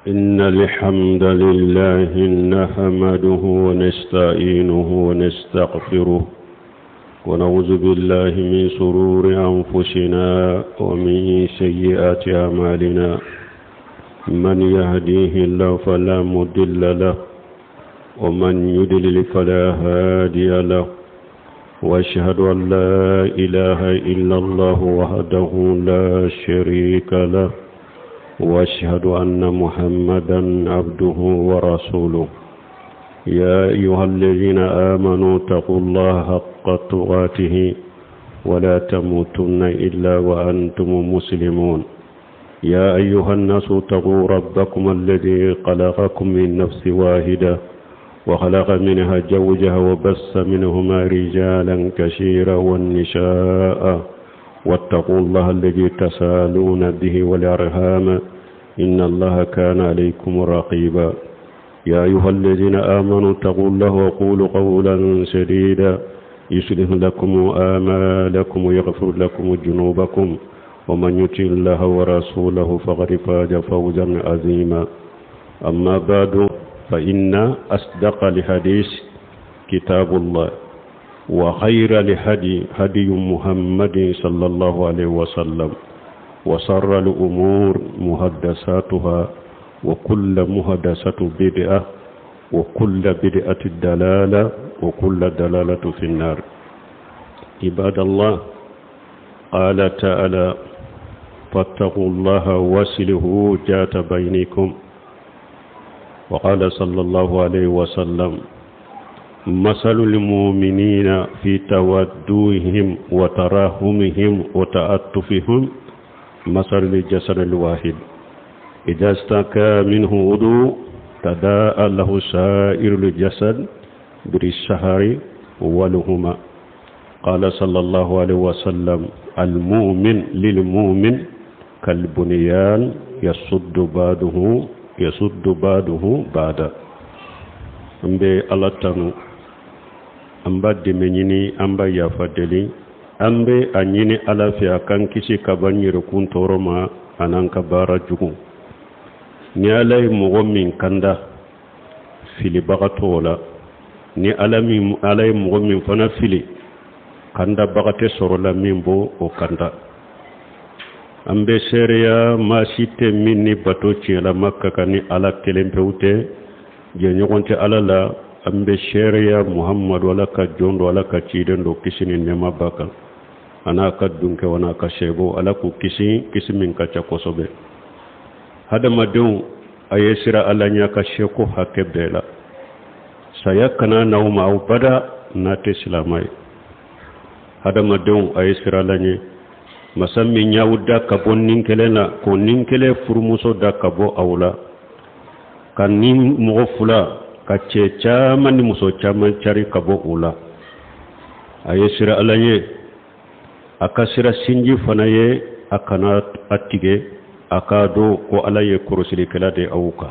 إن الحمد لله نحمده ونستعينه ونستغفره ونعوذ بالله من شرور أنفسنا ومن سيئات أعمالنا. من يهديه الله فلا مضل له ومن يضلل فلا هادي له، وأشهد أن لا إله إلا الله وحده لا شريك له، وأشهد أن محمدا عبده ورسوله. يا أيها الذين آمنوا اتقوا الله حق تقاته ولا تموتن إلا وأنتم مسلمون. يا أيها الناس اتقوا ربكم الذي خلقكم من نفس واحدة وخلق منها زوجها وبث منهما رجالا كثيرا والنساء، واتقوا الله الذي تساءلون به والأرحام إن الله كان عليكم رقيبا. يا أيها الذين آمنوا اتقوا الله وقولوا قولا سديدا يصلح لكم آمالكم ويغفر لكم ذنوبكم، ومن يطع الله ورسوله فقد فاز فوزا عظيما. أما بعد، فإن أصدق الحديث كتاب الله، وخير الهدي هدي محمد صلى الله عليه وسلم، وشر الأمور محدثاتها، وكل محدثة بدعة، وكل بدعة دلالة، وكل دلالة في النار. عباد الله، قال تعالى: فاتقوا الله واصلحوا ذات بينكم. وقال صلى الله عليه وسلم: مثل المؤمنين في تودهم وتراحمهم وتعاطفهم مثل الجسد الواحد إذا استكى منه عضو تداعى له سائر الجسد بالسهر والهمة. قال صلى الله عليه وسلم: المؤمن للمؤمن كالبنيان يسد بعضه بعضا. ambe alatanu amba demenyini amba yafadeli ambe anyini alafiya kan kisi kabanyir kun toroma anan kabara jugu ni alay mogo min kanda fili bagatola ni alay mogo min fana fili kanda bagate sorola min bo o kanda. ambe sereya masite minni bato ciela makka kani ala kelempewte je ñogonte alala ambe shereya muhammad wala ka jondo wala ka ciden do kisini nema baka ana ka dunke wana ka shebo ala ku kisi min ka chakosobe hada madun ayesira alanya ka sheko hakebela sayakana nauma au bada na te islamai. hada madun ayesira alanya masammi nyawda ka bonnin kelena ko ninkele furmuso da ka bo awla kan ni mogo fula ka ce caman ni muso caman cari ka bo ula. a ye sira ala ye a ka sira sinji fana ye a kana a tige a ka do ko ala ye korosilikɛla de awuka.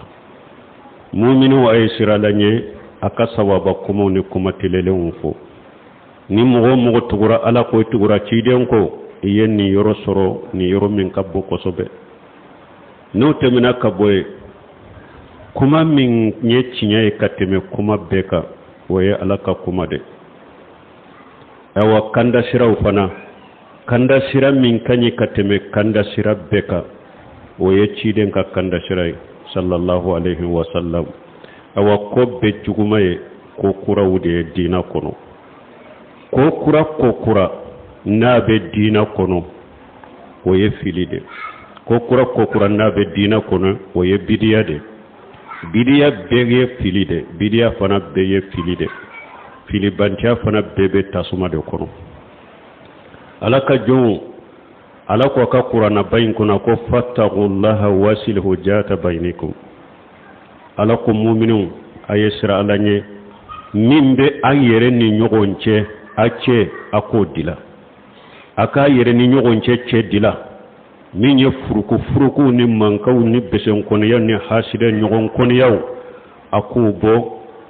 muminu a ye sira ala ye a ka sababa kumaw ni kuma telelenw fo. ni mogo tugura ala ko tugura ciden ko i ye ni yɔrɔ sɔrɔ ni yɔrɔ min ka bo kosɛbɛ. n'o tɛmɛna ka bɔ ye kuma min ye tiɲɛ ye ka tɛmɛ kuma bɛɛ kan o ye ala ka kuma de. awa kanda siraw fana kanda sira min ka ɲi ka tɛmɛ kanda sira bɛɛ kan o ye ciden ka kanda sira ye sallallahu alaihi wasallam. awa ko bɛɛ juguma ye ko kuraw de ye diina kɔnɔ. ko kura n'a bɛ diina kɔnɔ o ye fili de. ko kura n'a bɛ diina kɔnɔ o ye bidiya de. bidiya bɛɛ ye fili de. bidiya fana bɛɛ ye fili de. filibantiya fana bɛɛ bɛ tasuma de kɔnɔ. ala ka jɔnw ala ko ka kurana bayin kɔnɔ ko fattaqullaha wasilihu jata baynikum. ala ko mu'minun a ye sira ala ɲɛ min bɛ a yɛrɛ ni ɲɔgɔn cɛ a cɛ a k'o dila. a k'a yɛrɛ ni ɲɔgɔn cɛ dila min ye furuku ni mankaw ni besenkɔniya ni hasida ɲɔgɔn kɔniyaw a k'o bɔ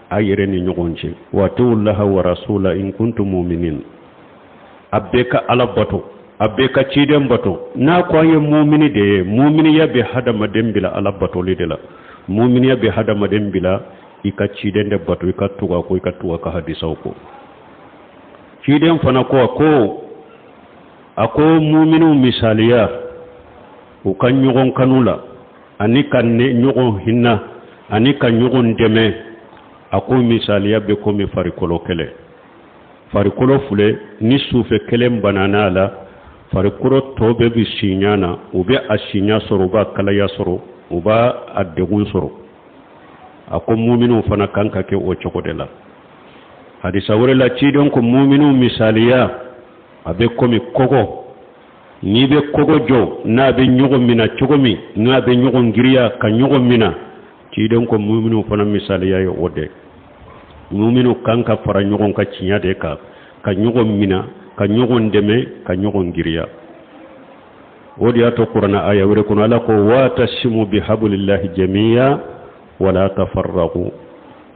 a yɛrɛ ni ɲɔgɔn cɛ. watiullaha wa rasula in kuntum mu'minin. a bɛɛ ka ala bato a bɛɛ ka ciden bato. n'a ko an ye mumini de ye, muminiya bɛ hadamaden bila ala batoli de la. mu'miniya be hadamaden bila ikachi den de batu ikatuga ko ikatuga ka hadisaw ko ciden fana ko ako mu'minu misaliya o kan ñogon kanula ani kan ne ñogon hinna ani kan ñogon deme ako misaliya be ko mi farikolo kele farikolo fule ni sufe kele banana la farikolo tobe bi sinyana o be asinya soro ba kala ya soro o ba adegun soro ako mu'minu fana kanka ke o chokode la hadisa wore la cidon ko mu'minu misaliya abe ko mi kogo ni be kogo jo na be ñogo mina cogomi na be ñogo ngiriya ka ñogo mina cidon ko mu'minu fana misaliya yo ode mu'minu kanka fara ñogo ka cinya de ka ñogo mina ka ñogo ndeme ka ñogo ngiriya wodi ato qur'ana aya wore kono ala ko wa tashimu bihablillahi jami'a wala tafarraqu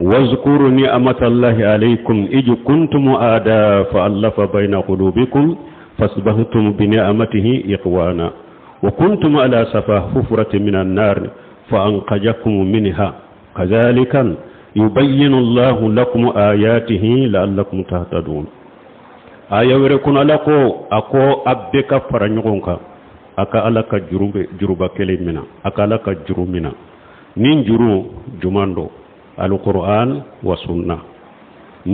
واذكروا نعمة الله عليكم إذ كنتم أعداء فألف بين قلوبكم فاصبحتم بنعمته إخوانا وكنتم على شفا حفرة من النار فأنقذكم منها كذلك يبين الله لكم آياته لعلكم تهتدون آية وركون لكو أكو أبك فرنيونك أكا ألك جروب كلمنا أكا ألك جرومنا نين جرو جماندو القرآن والسنة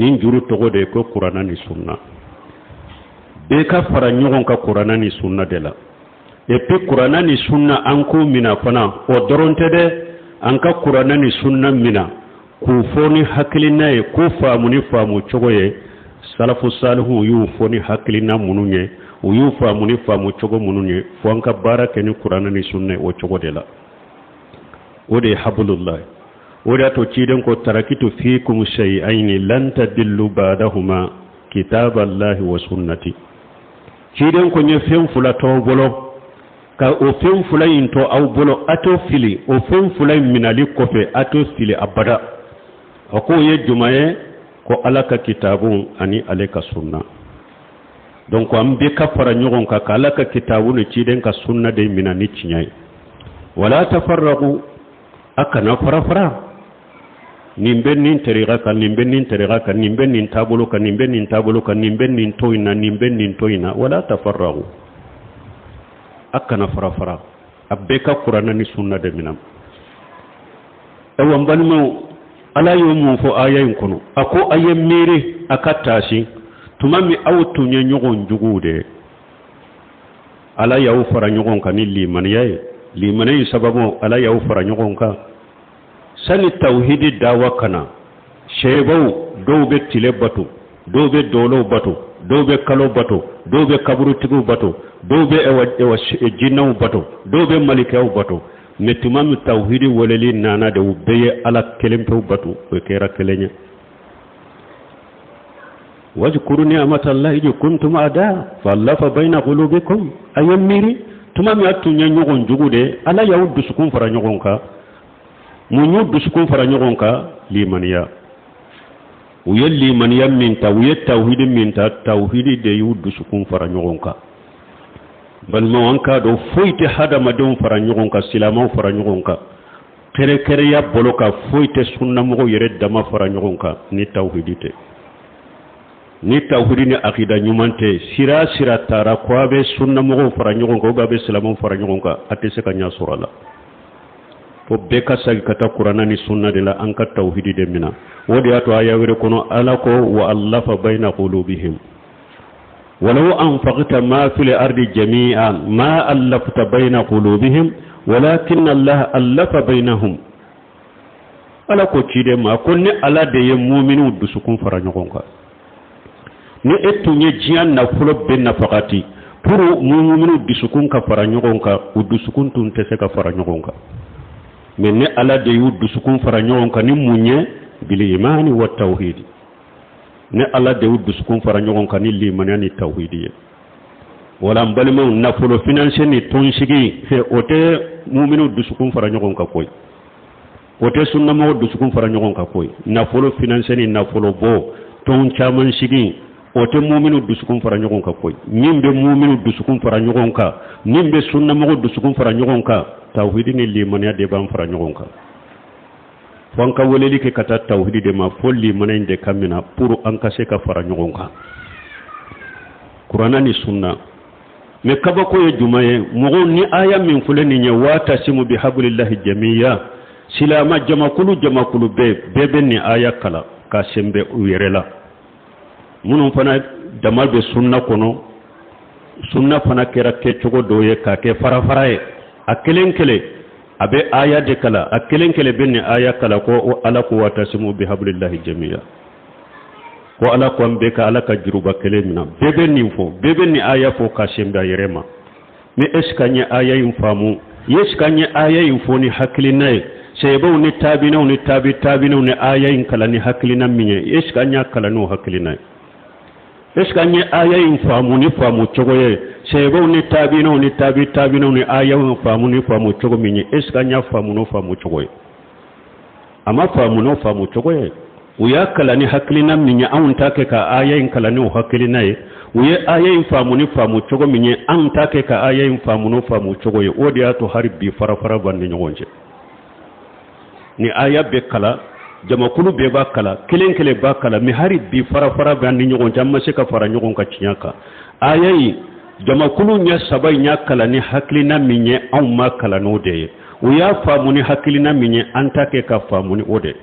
نين جرو تغودي كو قرآن والسنة beka fara ɲɔgɔn ka Qur'ana ni sunna de la et puis Qur'ana ni sunna an ko mina fana o dɔrɔn tɛ dɛ an ka Qur'ana ni sunna mina k'u fɔ ni hakilina ye ko faamu ni faamu cogo ye salafu salihu y'u fɔ ni hakilina minnu ye u y'u faamu ni faamu cogo minnu ye fo an ka baara kɛ ni Qur'ana ni sunna o cogo de la o de ye hablullah o de y'a to ciden ko tarakitu fiikum shay'ayni lan tadillu ba'dahuma kitaballahi wa sunnati ciden ko nye fen fula to bolo ka o fen fula into aw bolo ato fili o fen fula minali kofe ato fili abada ako ye jumaye ko alaka kitabun ani alaka sunna donc am be ka fara nyogon ka alaka kitabun ciden ka sunna de minani cinyai wala tafarraqu akana fara nimben nin teriga kan nimben nin teriga kan nimben nin tabulu kan nimben nin tabulu kan nimben nin toina wala tafarraqu akana fara abeka qur'ana ni sunna de minam awam balmo ala yumu fo ayayin kono ako ayem mere akatashi tumami awtu nya nyogon jugude ala yaw fara nyogon kan limaniya sababu ala yaw fara nyogon ka sani tauhidi dawa kana shebau dobe tile batu dobe dolo batu dobe kalo batu dobe kaburu tigu batu dobe ewa jinnaw batu dobe malikaw batu metumam tauhidi walali nana de ubeye ala kelempe batu o kera kelenya wajkuru ni'matallahi in kuntum ada fallafa baina qulubikum ayamiri tumam atunya nyogon jugude ala yawdu sukun fara nyogon ka munyu dusukun fara ɲɔgɔn ka limaniya u ye limaniya min ta u ye tawhidi min ta tawhidi de y'u dusukun fara ɲɔgɔn ka balima an k'a dɔn foyi tɛ hadamadenw fara ɲɔgɔn kan silamɛw fara ɲɔgɔn kan kɛrɛkɛrɛya bolo ka foyi tɛ sunnamɔgɔw yɛrɛ dama fara ɲɔgɔn kan ni tawhidi tɛ ni tawhidi ni akida ɲuman tɛ sira taara ko a bɛ sunnamɔgɔw fara ɲɔgɔn kan ou bien a bɛ silamɛw fara ɲɔgɔn kan a tɛ se ka ɲɛ sɔrɔ a la fo bɛɛ ka sagi ka taa Qur'ana ni sunna de la an ka tawhidi de mina o de y'a to aya wɛrɛ kɔnɔ ala ko wa allafa bayna qulubihim walaw anfaqta ma fil ardi jami'an ma allafta bayna qulubihim walakin Allah allafa bainahum ala ko cide ma ko ni ala de ye mu'minu dusukun fara ɲɔgɔn kan ni etunye jiyan na fulo be nafaqati pour mu'minu dusukun ka fara ɲɔgɔn kan u dusukun tun tɛ se ka fara ɲɔgɔn kan mais ne ala de y'u dusukun fara ɲɔgɔn kan ni mun ye bil imani wa tawhid ne ala de y'u dusukun fara ɲɔgɔn kan ni limaniya ni tawhid ye wala mbalimaw nafolo financier ni tonsigi o tɛ mu'minu dusukun fara ɲɔgɔn kan koyi o tɛ sunnamɔgɔ dusukun fara ɲɔgɔn kan koyi nafolo financier ni nafolo bo ton caman sigi o tɛ mu'minu dusukun fara ɲɔgɔn kan koyi min bɛ mu'minu dusukun fara ɲɔgɔn kan min bɛ sunnamɔgɔ dusukun fara ɲɔgɔn kan tawhidi ni limaniya de b'an fara ɲɔgɔn kan fanka weleli ke kata tawhid de ma folli manen de kamina pour an ka se ka fara nyogonka qur'ana ni sunna me kaba ko ye jumaye mo ni aya min fulani nya wata simu bi hablillahi jamiya silama jamakulu bebe ni aya kala ka sembe uyerela munun fana damal be sunna kono sunna fana kera ke cogo doye ka ke fara ye akelen kele abe aya de kala akelen kele benni aya kala ko ala ko watasimu bi hablillahi jami'a ko ala ko ambe ka ala ka juruba kele mina bebe ni aya fo ka shemba yerema me eskanye aya infamu yeskanye aya infoni haklinay sebo ni tabina ni aya in kala ni haklina minye eskanya kala no haklinay eskanye aya infamu ni famu chogoye sebo ni tabina ni aya infamu ni famu chogo minye eskanya famu no famu chogoye ama famu no famu chogoye uya kala ni haklina minye an take ka aya in kala no haklina ye uye aya infamu ni famu chogo minye an take ka aya infamu no famu chogoye odi ato harbi fara bandi nyogonje ni aya be kala jamakulu be ba kala kelen ba kala mi hari bi fara bandi nyogon jamma se ka fara nyogon ka cinyaka ayayi jamakulu nya sabai nya kala ni haklina minye an ma kala no de uya famu ni haklina minye an take ka famu ni ode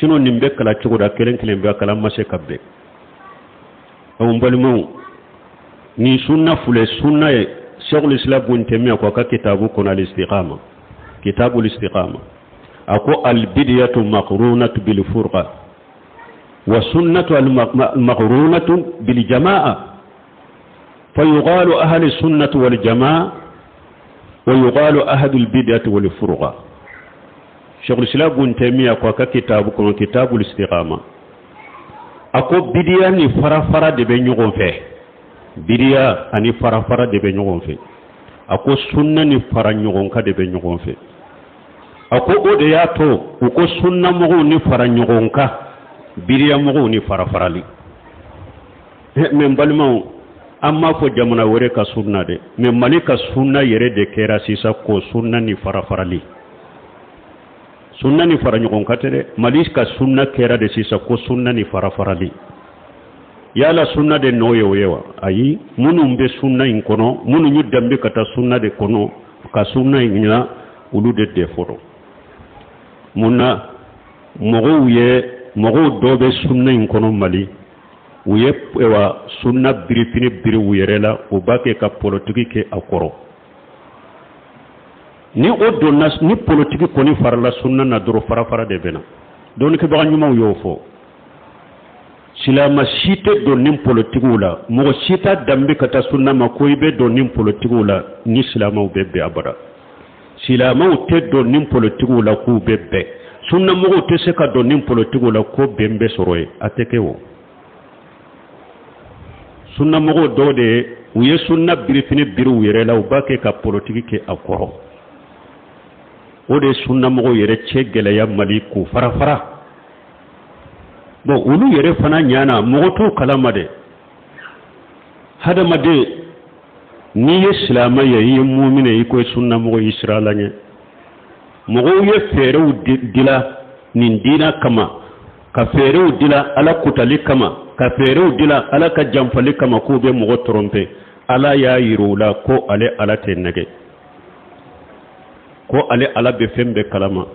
sino nimbe kala chugo da kelen be kala ma se kabbe on balmo ni sunna fule sunna e shaykhul islam bun temiya ko ka kitabu kono al istiqama kitabul istiqama ako al bidiyatu maqrunatu bil furqa wa sunnatu al maqrunatu bil jamaa fayuqalu ahli sunnati wal jamaa wa yuqalu ahli al bidiyati wal furqa shaykhul islam bun temiya ko ka kitabu kono kitabul istiqama ako bidiya ni fara de be nyogon fe bidiya ani fara de be nyogon fe ako sunna ni fara nyogon ka de be nyogon fe ako ode ya to ko sunna mo ni fara nyogon ka bidiya mo ni fara li men balma amma fo jamana wore ka sunna de men malika sunna yere de kera sisa ko sunna ni fara li sunna ni fara nyogon katere malika sunna kera de sisa ko sunna ni fara li yala sunna de noyo yewa ayi munu be sunna in kono munu ñu dambe kata sunna de kono ka sunna ina ulu de foro munna mogo dobe sunna in kono mali uye ewa sunna birifini biri uyerela ubake ka politiki ke akoro ni odonna ni politiki koni farla sunna na duro fara de bena don ke ba nyuma yofo silama site do nim politiku la mo sita dambe kata sunna ma ko ibe do nim politiku la ni silama bebe abada silama te do nim politiku la ku bebe sunna mo te se ka do nim politiku la ko bembe soroye atekewo sunna mo do de uye sunna birifini biru yere la ubake ka politiki ke akoro ode sunna mo yere chegele ya maliku fara bon ulu yere fana nyana mogoto kalama de hadama de ni islama yi mu'mina yi ko sunna mo israila nye mogo ye ferew dila nin dina kama ka ferew dila ala kutali kama ka ferew dila ala ka jamfali kama ko be mogo trompe ala ya yirula ko ale ala tenage ko ale ala be fembe kalama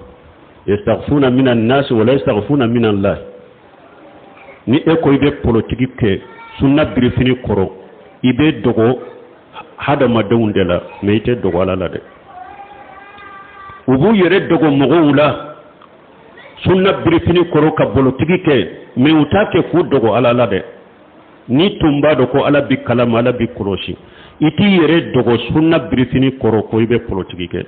yastaghfuna minan nas wa la yastaghfuna minan allah ni eko ibe politiki ke sunna birifini koro ibe dogo hadama de la me ite dogo ala la de ubu yere dogo mogo wula sunna birifini koro ka politiki ke me utake ku dogo ala la de ni tumba do ko ala bi kalama ala bi koroshi iti yere dogo sunna birifini koro ko ibe politiki ke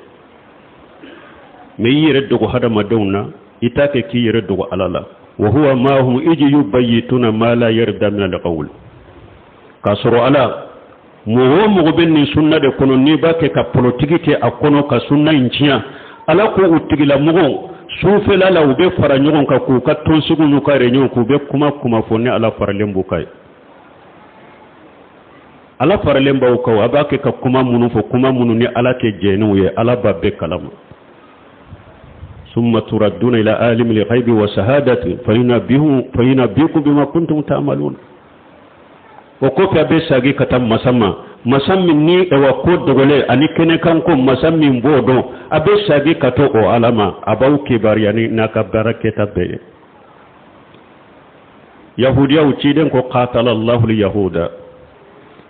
me yere dogo hadama dawna itake ki yere dogo ala la وهو ما هم إجي يبيتون ما لا يرد من القول كسر على مغبني سنة كنو نيباك كبولوتيكي أكونو كسنة إنشيا على كو أتغلا مغو سوف لا لو بي فرانيون كو كتونسيغو نكارينيون كو بي كما فوني على فرلين بوكاي على فرلين بوكاو أباك كما منو فو كما منو ني على كجينو يه على بابي كلام ثم تردون إلى عالم الغيب وشهادة فينبئكم بما كنتم تعملون وكوفي أبي ساقي كتم مسمى ni ewa ko dogole ani kene kanko masami mbodo abe sagi kato o alama abau kibariyani naka baraketa be yahudiya uciden ko qatala Allahu al-yahuda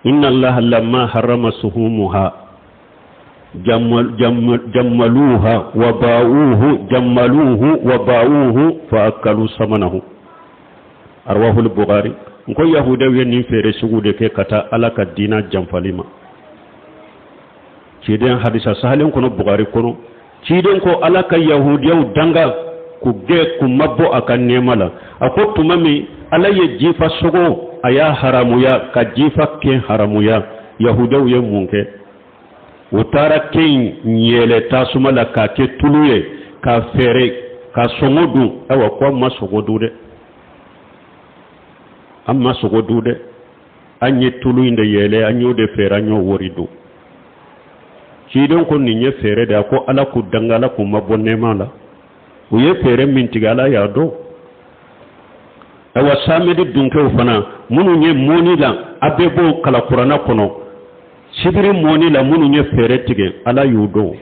inna Allah lamma harrama suhumuha jammaluha wa ba'uhu fa akalu samanahu arwahu al-bukhari ko yahuda weni fere sugude ke kata alaka dina jamfalima ciden hadisa sahalen kono bukhari kono ciden ko alaka yahudiya danga ku ge ku mabbo akan nemala akotu mami alaye jifa sogo aya haramuya ka jifa ke haramuya yahuda ye munke utara ke nyele tasumala ka ke tuluye ka fere ka somodu awa ko masogodu de amma sogodu de anye tulu inde yele anyo de fere anyo woridu ciden ko ni nye fere da ko ala ku dangala ku mabonne mala uye fere mintigala ya do awa samedi dunke fana munu nye moni la abebo kala qur'ana kono sibiri moni la munu nye fere tige ala yudo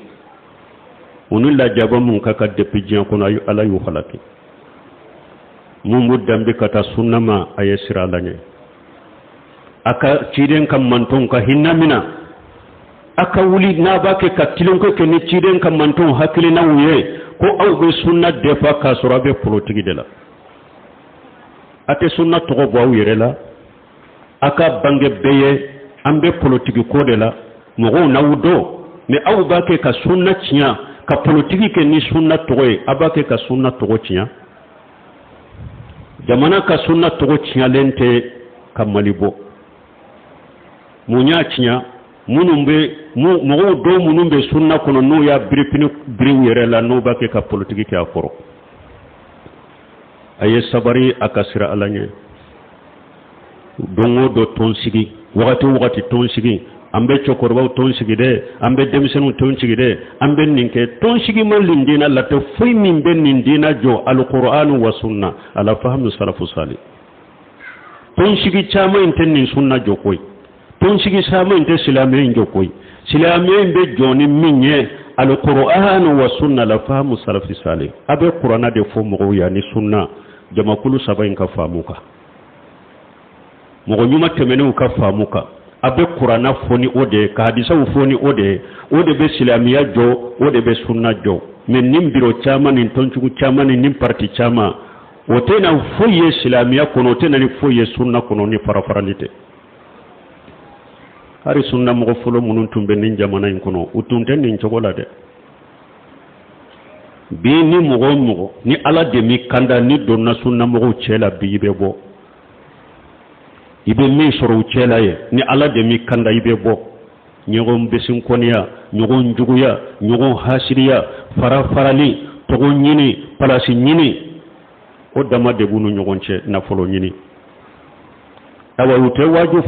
unu la jaba mun kaka depijian kono ayu ala yu halaki mumu dambi kata sunnama ayesira lanye aka ciden kam manton ka hinnamina aka wuli na bake ka tilonko ke ni ciden kam manton hakili na wuye ko aw be sunna defa ka surabe politiki de la ate sunna togo bo yere la aka bange beye ambe politiki ko de la mogo na wudo me aw bake ka sunna tiya ka politiki ke ni sunna togo abake ka sunna togo tiya jamana ka sunna togo tiya lente kamalibo munya tiya munumbe mogo do munumbe sunna kono no ya bripini briw yere la no bake ka politiki ke akoro aye sabari akasira alanye dongo do tonsigi wakati tonsigi ambe chokorba tonsigi de ambe demisenu tonsigi de ambe ninke tonsigi malindina latte fuy min ben nindina jo alquran wa sunna ala fahmu salafu salih tonsigi chama intenni sunna jo koy tonsigi sama inte silame jo koy silame be joni minye alquran wa sunna la fahmu salafu salih abe qur'ana de fo mo ya ni sunna jamakulu sabain ka famuka mogo nyuma temene ka famuka abe qur'ana foni ode ka hadisa foni ode be silamiya jo ode be sunna jo men nimbiro chama nin tonchugu chama nin parti chama otena foye silamiya kono tena ni foye sunna kono ni farafaranite hari sunna mogo fulo munun tumbe nin jamana in kono utunten nin chogola de bi ni mogo ni ala de mi kanda ni donna sunna mogo chela bi be bo ibe mi soro chela ye ni ala de mi kanda ibe bo nyogon besin konya nyogon juguya nyogon hasiriya farafarali togo nyini palasi nyini o dama de bunu nyogon che na folo nyini awa ute waju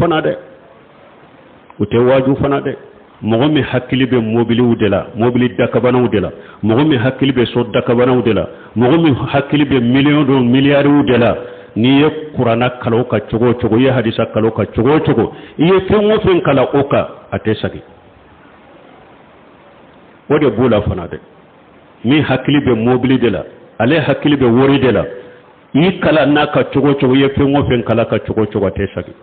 fana de mogo mi hakkili be mobili udela mobili dakabana udela mogo mi hakkili be so dakabana udela mogo mi hakkili be million do milliard udela ni ye qur'ana kalo ka chogo ye hadisa kalo ka chogo ye fengo fen kala oka atesagi ode bula fana de mi hakkili be mobili dela ale hakkili be wori dela yi kala na ka chogo ye fengo fen kala ka chogo atesagi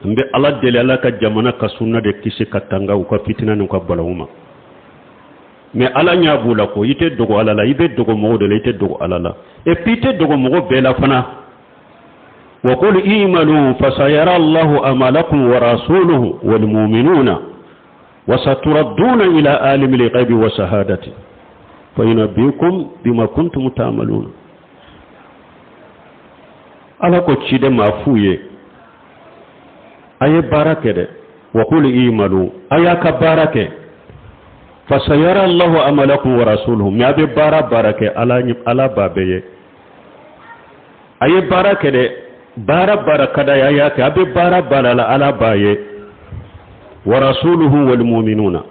mbe ala dele ala ka jamana ka sunna de kisi katanga u ka fitina nu ka balawuma me ala nya bula ko yite dogo ala la ibe dogo mo de yite dogo ala la e pite dogo mo bela fana wa qul imalu fasayara Allahu amalakum wa rasuluhu wal mu'minuna wa saturadduna ila alimil ghaibi wa shahadati fa yunabbiukum bima kuntum ta'malun ala ko cide mafuye aye barake de wa qul imalu ayaka barake fasayara Allahu amalakum wa rasuluhu ma be barake ala babeye aye barake de barakada ayaka abe bara ala baye wa rasuluhu wal mu'minuna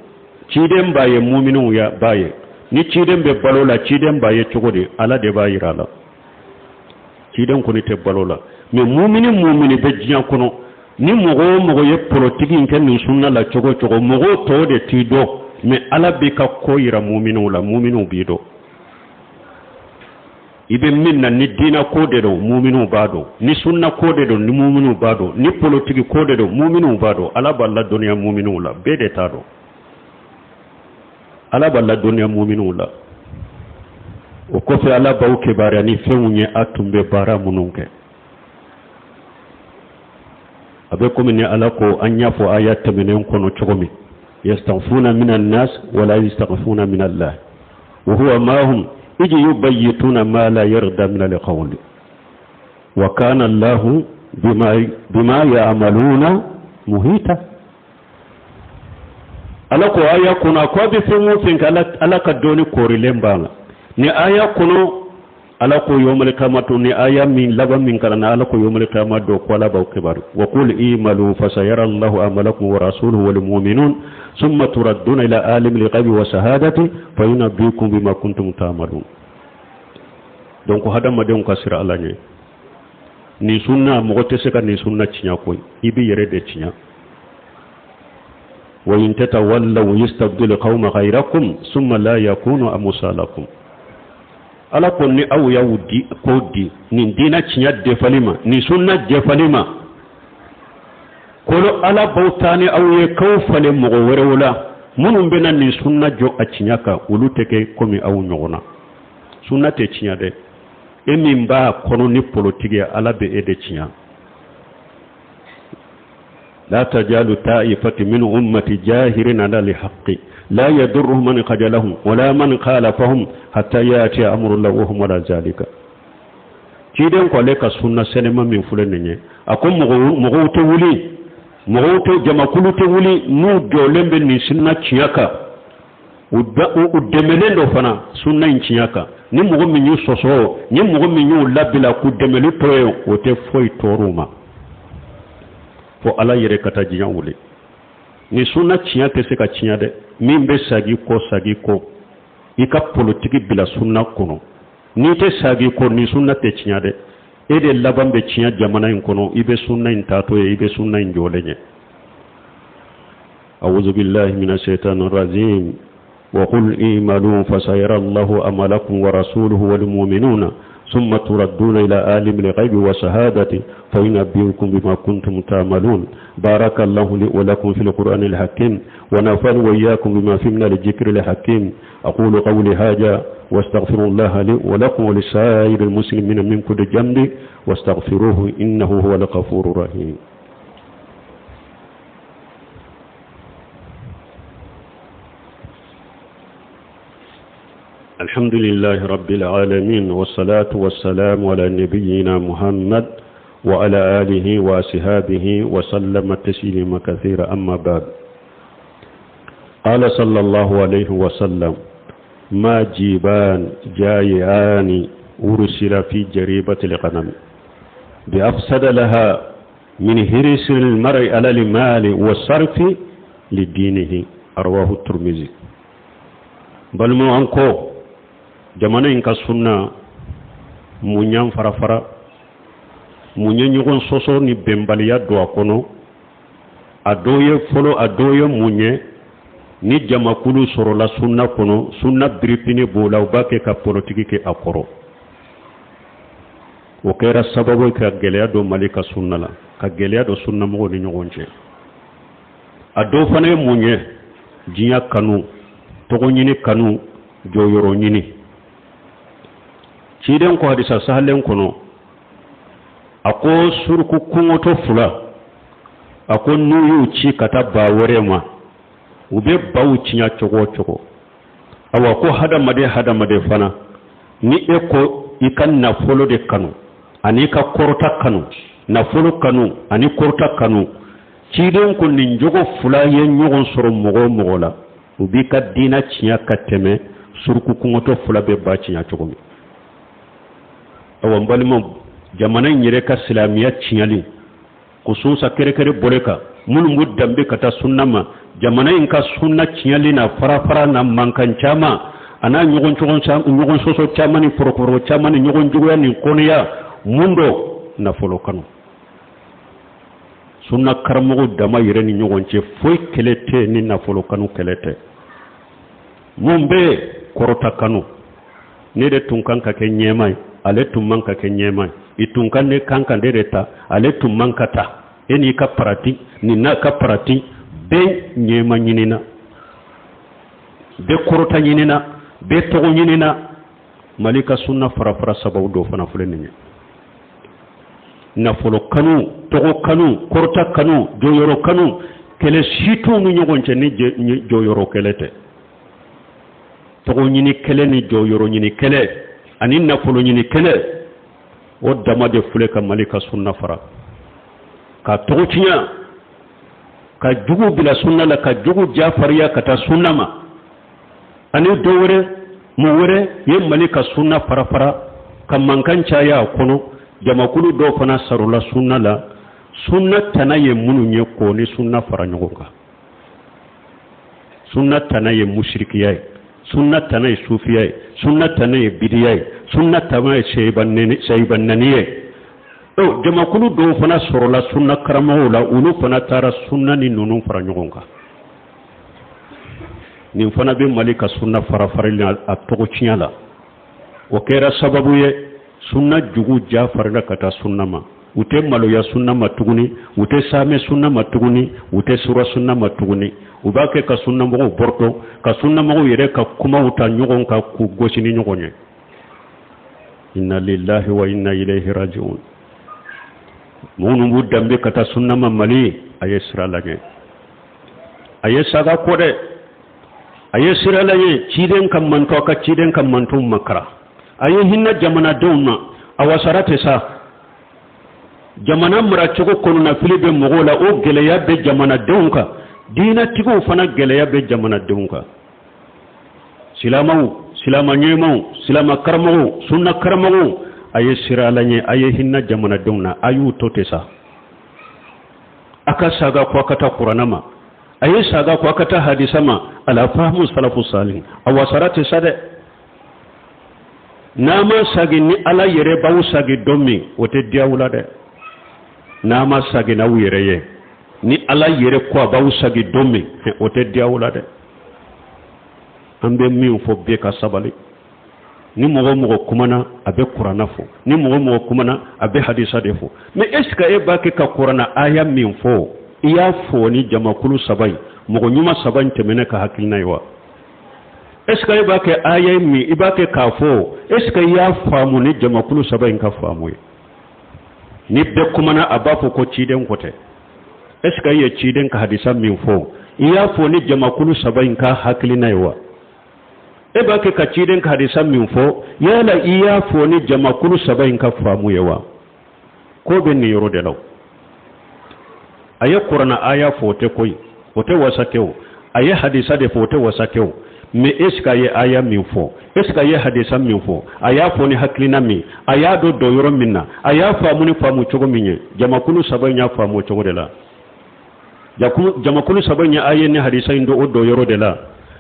ciden baye mu'minun ya baye ni ciden be balola ciden ba ye cogodi ala de ba yirala ciden ko ni te balola mais mu'mini be jinya kono ni mogo ye politique in ken sunna la cogo mogo to de tido mais ala be ka ko yira mu'minu bi do ibe minna ni dina ko de do mu'minu bado ni sunna ko de do ni mu'minu bado ni politique ko de do mu'minu bado ala balla dunya mu'minu la be de tado ala balla dunya mu'minu la o ko fe ala baw ke bara ni fewunye atumbe bara mununke abe ko min ala ko anya fo ayat menen kono chogomi yastaghfuna minan nas wala yastaghfuna min Allah wa huwa ma hum iji yubayyituna ma la yarda min alqawli wa kana Allah bima ya'maluna muhita ala ko aya kuna ko be fengo finka ala ka doni kori lembala ni aya kuno ala ko yawmal qiyamati ni aya min laba min kana ala ko yawmal qiyamati do ko la baw kibar wa qul imalu fasayara Allahu amalakum wa rasuluhu wal mu'minun thumma turadduna ila alimil ghaibi wa shahadati fa yunabbiukum bima kuntum ta'malun donc hadama de ko sira ala ni sunna mo gote se ka ni sunna cinya koy ibi yere de cinya wa in tatawallaw yastabdil qawma ghayrakum thumma la yakunu amsalakum ala ko ni aw yawdi kodi ni dina cinya de falima ni sunna de falima kolo ala bawtani aw ye kawfale mo werewla munum benan ni sunna jo a cinya ka ulu teke komi aw nyogona sunna te cinya de emi mba kono ni politique ala be ede cinya لا تجال طائفة من أمتي جاهرين على الحق لا يضرهم من خذلهم ولا من خالفهم حتى يأتي أمر الله وهم ولا ذلك كيدن كولك سنة سينما من فلنية أكون مغوت ولي مغوت جما كل تولي نو دولم بني سنة تياكا ودملين دو فنا سنة تياكا ni mogo min yu soso ni mogo min yu labila ku demelu toyo wote foy toruma fo ala yere kata jinya wule ni sunna cinya te se ka cinya de min be sagi ko ika politique bila sunna kono ni te sagi ko ni sunna te cinya de e de laban be cinya jamana in kono ibe sunna in tato e ibe sunna in jolenye a'udhu billahi minash shaitanir rajim wa qul i'malu fasayara Allahu amalakum wa rasuluhu wal mu'minuna ثم تردون إلى عالم الغيب وشهادة فينبئكم بما كنتم تعملون بارك الله لي ولكم في القرآن الحكيم ونفعني وإياكم بما فيه من الذكر الحكيم أقول قولي هذا واستغفر الله لي ولكم ولسائر المسلمين من كل جنب واستغفروه إنه هو الغفور الرحيم الحمد لله رب العالمين والصلاة والسلام على نبينا محمد وعلى آله وصحبه وسلم تسليما كثيرا أما بعد قال صلى الله عليه وسلم ما جيبان جائعان أرسل في جريبة الغنم بأفسد لها من هرس المرء على المال والصرف لدينه رواه الترمذي بل ما أنكو jamana in ka sunna munyan farafara munyan yugon soso ni bembaliya do akono adoye folo adoye munye ni jamakulu soro la sunna kono sunna bripini bola ubake ka politiki ke akoro o kera sababu ka geleya do malika sunna la ka geleya do sunna mo ni nyogonje ado fane munye jinya kanu togo nyini kanu joyoro nyini ciden ko hadisa sahalen kono ako surku kungoto fula ako nuyu ci kata ba worema ube bawu cinya cogo awa ko hadamade fana ni eko ikan na folo de kanu ani ka korota kanu na folo kanu ani korota kanu ciden ko nin jogo fula ye nyogon soro mogo la ubi ka dina cinya kateme surku kungoto fula be ba cinya cogo mi awan balimo jamana nyere ka islamiya cinyali kususa kere boleka mulungu dambe kata sunnama jamana in ka sunna cinyali na farafara na mankancama ana ñogon soso camani porokoro camani ñogon jugoya nin konoya mundo nafolo kanu sunna karamogo dama yere ni ñogon ce foy kelete ni nafolo kanu kelete mun be korota kanu ne de tun kan ka ke ñemay ale tun man ka ke ñemay i tun kan ne kan kan de ta ale tun man ka ta eni ka parati ni na ka parati be ñema ñinina be korota ñinina be togo ñinina malika sunna fara sababu do fana fule ni nafolo kanu togo kanu korota kanu joyoro kanu kele situ nu ñogon ce ni joyoro kelete togo ñini kele ni joyoro ñini kele ani nafolo ñini kele o dama de fule ka malika sunna fara ka togo cinya ka jugu bila sunna la ka jugu jafariya kata sunna ma ani dowre mu wore ye malika sunna fara ka mankan caya kono jamakulu do fana sarula sunna la sunna tanaye munu nye ko ni sunna fara nyogonga sunna tanaye mushrikiyai sunna tanaye sufiyai sunna tanaye bidiyai sunna tanaye shaybannaniye o jamakulu do fana sarula sunna karamawla ulu fana tara sunna ni nunu fara nyogonga ni fana be malika sunna fara a togo cinyala o kera sababu ye sunna jugu jafarla kata sunna ma ute maloya sunna ma tuguni ute same sunna ma tuguni ute sura sunna ma tuguni ubake ka sunna mo borto ka sunna mo yere ka kuma uta nyogon ka ku gosini nyogonye inna lillahi wa inna ilayhi raji'un munu budambe kata sunna ma mali ayesra lage ayesaga kode ayesra lage ciden kam manto ka ciden kam mantum makara aye hinna jamana dawna awasarate sa jamana mara cogo kono na filibe mogola o geleya be jamana dewnka dina tigo fana geleya be jamana dewnka silama nyemaw silama karamaw sunna karamaw aye siralanye aye hinna jamana dawna ayu tote sa aka saga ko akata qur'anama aye saga ko akata hadisama ala fahmu salafus salih awasarate sa de nama sagi ni ala yere bawu sagi domi wote diawula de nama sagi na wire ye ni ala yere ko bawu sagi domi wote diawula de ambe mi fo be ka sabali ni mogo kumana abe qur'ana fo ni mogo kumana abe hadisa de fo mais est ce que e ba ke ka qur'ana aya min fo iya fo ni jamakulu sabai mogo nyuma saban temene ka hakilna yiwa est-ce que iba ke aya mi iba ke kafo est-ce que ya famu ni jamakulu sabain ka famu ni be kumana abafo ko ciden kote est-ce que ya ciden ka hadisa min fo iya fo ni jamakulu sabain ka hakilina yiwa iba ke ka ciden ka hadisa min fo yala iya fo ni jamakulu sabain ka famu yiwa ko be ni yoro de law aya qur'ana aya fo te koy wote wasakeo aya hadisa de fo te wasakeo mais est-ce que y aya min fo est-ce que y hadisa min fo aya fo ni haklina mi aya do yoro minna aya famu ni famu cogo minye jamakulu sabanya famu cogo de la jamakulu sabanya aya ni hadisa ndo o yoro de la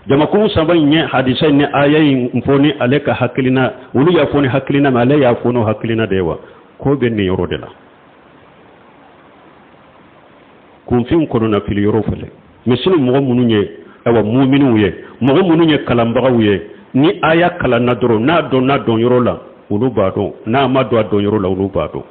jamakulu sabanya hadisa ni aya info ni aleka haklina ulu ya fo ni haklina ma ya fo no haklina dewa ko be ni yoro de la kun fin kono na fili yoro fele misinu mo mununye awa mu'minu ye mogo munu ye kalambagaw ye ni aya kalanna doro na don yoro la ulu bado na ma do don yoro la ulu bado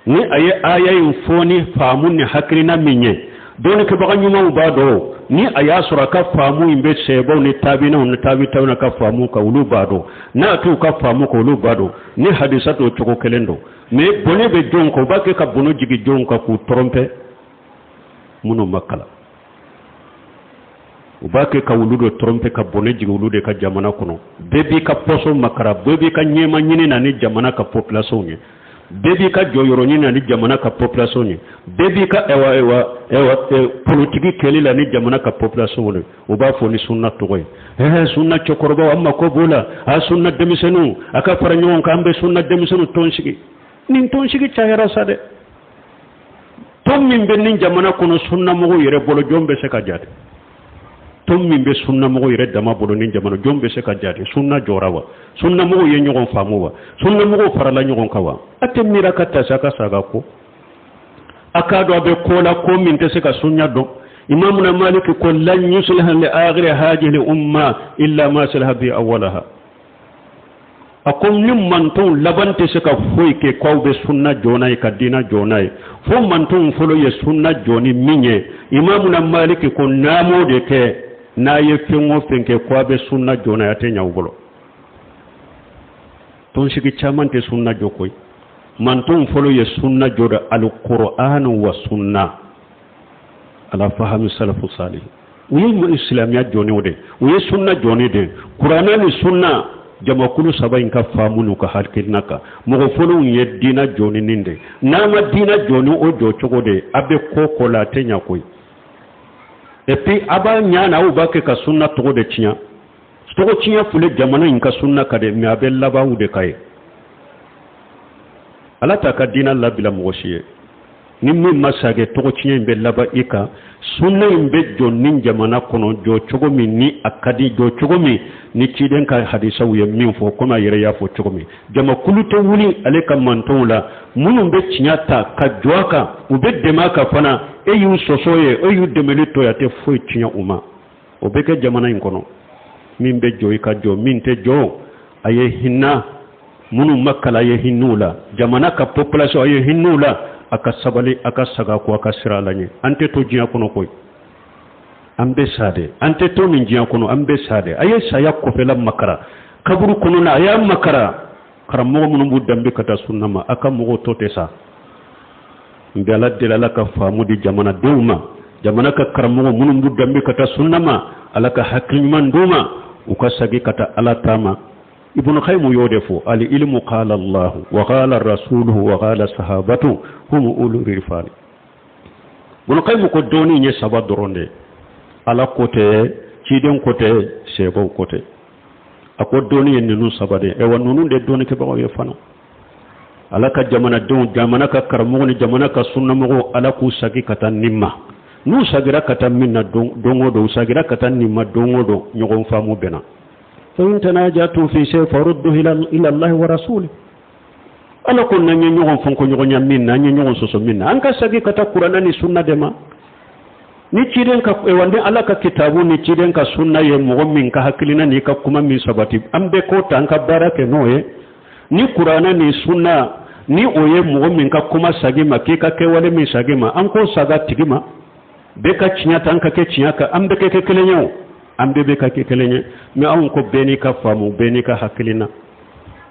ni aye aya infoni famu ni hakrina minye don ke baga nyuma bado ni aya sura ka famu imbe sebo ni tabina on tabita na ka famu ka ulu bado na tu ka famu ko ulu bado ni hadisa to choko kelendo me bone be jonko bake ka bono jigi jonka ku trompe muno makala ubake ka wuludo trompe ka bone jigi wulude ka jamana kono bebi ka poso makara bebi ka nyema nyini na ni jamana ka population nye bebi ka joyoro nyini na ni jamana ka population nye bebi ka ewa politiki keli la ni jamana ka population nye ubafo ni sunna togoy sunna chokoroba amma ko bola sunna demisenu aka faranyon ka ambe sunna demisenu tonshigi nin tonshigi chayara sade tom min ben ni jamana kono sunna mo yere bolo jombe se ka jade tom min be sunna mo yere dama bolo ni jamano jombe se ka jati sunna jorawa sunna mo ye nyogon famuwa sunna mo farala nyogon kawa atemira katta saka saga ko akado be kola ko min te se ka sunna do imamuna malik ko lan yuslaha li akhir hadhihi al umma illa ma salaha bi awwalaha akom nim manton labante se ka foy ke ko be sunna jonay ka dina jonay fo manton folo ye sunna joni minye imamuna malik ko namo de ke na ye fengo fenke ko be sunna jonay ate nyawgolo ton sigi chamante sunna jokoy manton folo ye sunna joda al qur'an wa sunna ala fahami salafu salih wiye islamiyya joni wode wiye sunna joni de qur'ana ni sunna jama kulu saba in ka famunu ka halkinaka mogo folo ye dina joni ninde nama dina joni o jo chogo de abe koko la tenya koy et puis aba nyana u bake ka sunna to de tinya to tinya fule jamana in ka sunna ka de mi abe laba u de kay ala ta ka dina la bila mogo shiye ni mi masage to tinya be laba ika sunna imbe jonnin jamana kono jo chogo mi ni akadi jo chogo mi ni ciden ka hadisa wuye min fo kuma yere ya fo chogo mi jama kuluto wuli ale kam manton la munum be cinyata ka joaka ube demaka fana e yu sosoye e yu demelito ya te fo cinya uma obeke jamana in kono min be joyi ka jo min te jo aye hinna munum makala ye hinnula jamana ka population aye hinnula aka sabali aka saga ko aka siralanye ante to jiya kono koy ambe sade ante to min jiya kono ambe sade aye saya ko fela makara kaburu kono na aya makara karamo mun bu dambe kata sunnama aka mo to tesa mbe ala delala ka famu di jamana duma jamana ka karamo mun bu dambe kata sunnama alaka hakkiman duma uka sagi kata ala tama ibn qayyim yodefo al ilmu qala allah wa qala rasuluhu wa qala sahabatu hum ulul irfan ibn qayyim ko doni nye saba doronde ala kote ciden kote sebo kote ako doni en nu sabade e wonnunu de doni ke bawo fana ala ka jamana don jamana ka karmo ni jamana ka sunna mo ala ku sagi kata nimma nu sagira kata minna dongo do sagira kata nimma dongo do nyogon famu bena فإن تناجاتوا في شيء فرده إلى الله ورسوله ala ko na nyi ñogon fonko ñogon ñammin na nyi ñogon soso minna an ka sagi kata qur'ana ni sunna dema ni ciden ka e wande ala ka kitabu ni ciden ka sunna ye mo min ka hakilina ni ka kuma min sabati ambe ko tan ka barake noye ni qur'ana ni sunna ni oye mo min ka kuma sagi ma ke ka ke wale min sagi ma an ko saga tigima be ka cinya tan ka ke cinya ka ambe ke kelenyo ambe be ka ke kelenye mi awon ko beni ka famu beni ka hakilina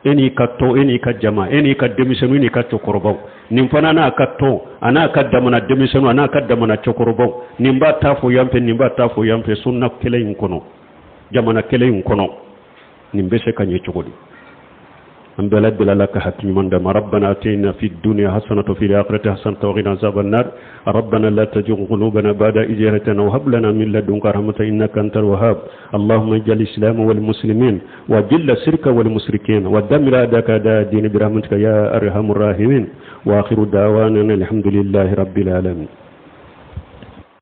eni ka to eni ka jama eni ka demisenu eni ka chokorobaw nim fana na ka to ana ka damana demisenu ana ka damana chokorobaw nimba tafo yampe sunna kele yin kono jamana kele yin kono nimbe se kanye chokodi أن بلد لك حكيم من دم ربنا أتينا في الدنيا حسنة وفي الآخرة حسنة وقنا عذاب النار ربنا لا تزغ قلوبنا بعد إذ هديتنا وهب لنا من لدنك رحمة إنك أنت الوهاب اللهم اجعل الإسلام والمسلمين وجل الشرك والمشركين ودمر أعداءك أعداء الدين برحمتك يا أرحم الراحمين وآخر دعوانا الحمد لله رب العالمين